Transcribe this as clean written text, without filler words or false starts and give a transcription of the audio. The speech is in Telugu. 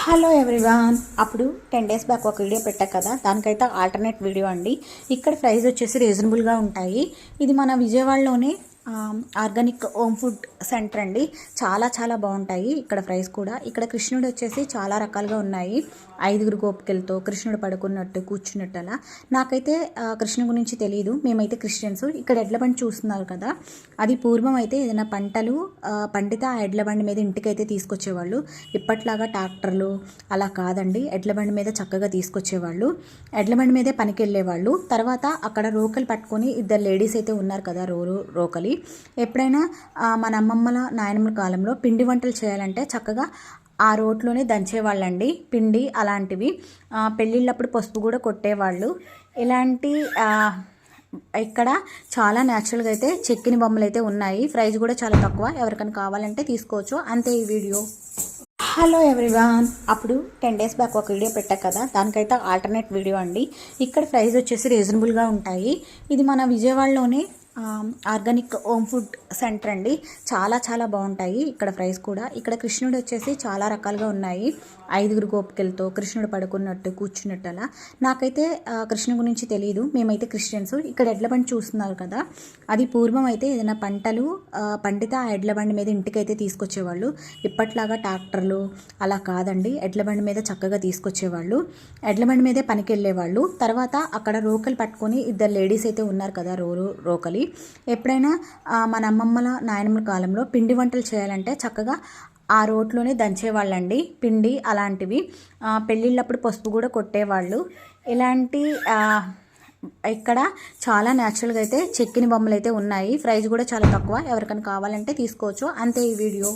Hello everyone. అప్పుడు 10 డేస్ బ్యాక్ ఒక వీడియో పెట్టా కదా, దానికైతే ఆల్టర్నేట్ వీడియో అండి. ఇక్కడ ప్రైస్ వచ్చేసి రీజనబుల్గా ఉంటాయి. ఇది మన విజయవాడలోనే ఆర్గానిక్ హోమ్ ఫుడ్ సెంటర్ అండి. చాలా చాలా బాగుంటాయి ఇక్కడ ప్రైస్ కూడా. ఇక్కడ కృష్ణుడు వచ్చేసి చాలా రకాలుగా ఉన్నాయి. 5 గోపికలతో కృష్ణుడు పడుకున్నట్టు కూర్చున్నట్టు అలా. నాకైతే కృష్ణుడి గురించి తెలియదు. మేమైతే క్రిస్టియన్స్. ఇక్కడ ఎడ్ల బండి చూస్తున్నారు కదా, అది పూర్వం అయితే ఏదైనా పంటలు పండితే ఆ ఎడ్ల బండి మీద ఇంటికైతే తీసుకొచ్చేవాళ్ళు. ఇప్పట్లాగా ట్రాక్టర్లు అలా కాదండి. ఎడ్ల బండి మీద చక్కగా తీసుకొచ్చేవాళ్ళు. ఎడ్ల బండి మీదే పనికి వెళ్ళేవాళ్ళు. తర్వాత అక్కడ రోకలు పట్టుకొని 2 లేడీస్ అయితే ఉన్నారు కదా, రోకలి. ఎప్పుడైనా మన అమ్మమ్మల నాయనమ్మల కాలంలో పిండి వంటలు చేయాలంటే చక్కగా ఆ రోట్లోనే దంచేవాళ్ళండి పిండి. అలాంటివి పెళ్ళిళ్ళప్పుడు పసుపు కూడా కొట్టేవాళ్ళు. ఇలాంటి ఇక్కడ చాలా న్యాచురల్గా అయితే చెక్కిన బొమ్మలు అయితే ఉన్నాయి. ప్రైస్ కూడా చాలా తక్కువ. ఎవరికైనా కావాలంటే తీసుకోవచ్చు. అంతే ఈ వీడియో. Hello everyone. అప్పుడు 10 డేస్ బ్యాక్ ఒక వీడియో పెట్టా కదా, దానికైతే ఆల్టర్నేట్ వీడియో అండి. ఇక్కడ ప్రైస్ వచ్చేసి రీజనబుల్గా ఉంటాయి. ఇది మన విజయవాడలోనే ఆర్గానిక్ హోమ్ ఫుడ్ సెంటర్ అండి. చాలా చాలా బాగుంటాయి ఇక్కడ ప్రైస్ కూడా. ఇక్కడ కృష్ణుడు వచ్చేసి చాలా రకాలుగా ఉన్నాయి. 5 గోపికలతో కృష్ణుడు పడుకున్నట్టు కూర్చున్నట్టు అలా. నాకైతే కృష్ణుడి గురించి తెలియదు. మేమైతే క్రిస్టియన్స్. ఇక్కడ ఎడ్ల బండి చూస్తున్నారు కదా, అది పూర్వం అయితే ఏదైనా పంటలు పండితే ఆ ఎడ్ల బండి మీద ఇంటికైతే తీసుకొచ్చేవాళ్ళు. ఇప్పట్లాగా ట్రాక్టర్లు అలా కాదండి. ఎడ్ల బండి మీద చక్కగా తీసుకొచ్చేవాళ్ళు. ఎడ్ల బండి మీదే పనికి వెళ్ళేవాళ్ళు. తర్వాత అక్కడ రోకలు పట్టుకొని 2 లేడీస్ అయితే ఉన్నారు కదా, రోకలి. ఎప్పుడైనా మన అమ్మమ్మల నాయనమ్మల కాలంలో పిండి వంటలు చేయాలంటే చక్కగా ఆ రోట్లోనే దంచేవాళ్ళండి పిండి. అలాంటివి పెళ్ళిళ్ళప్పుడు పసుపు కూడా కొట్టేవాళ్ళు. ఇలాంటి ఇక్కడ చాలా న్యాచురల్గా అయితే చెక్కిన బొమ్మలు అయితే ఉన్నాయి. ప్రైస్ కూడా చాలా తక్కువ. ఎవరికైనా కావాలంటే తీసుకోవచ్చు. అంతే ఈ వీడియో.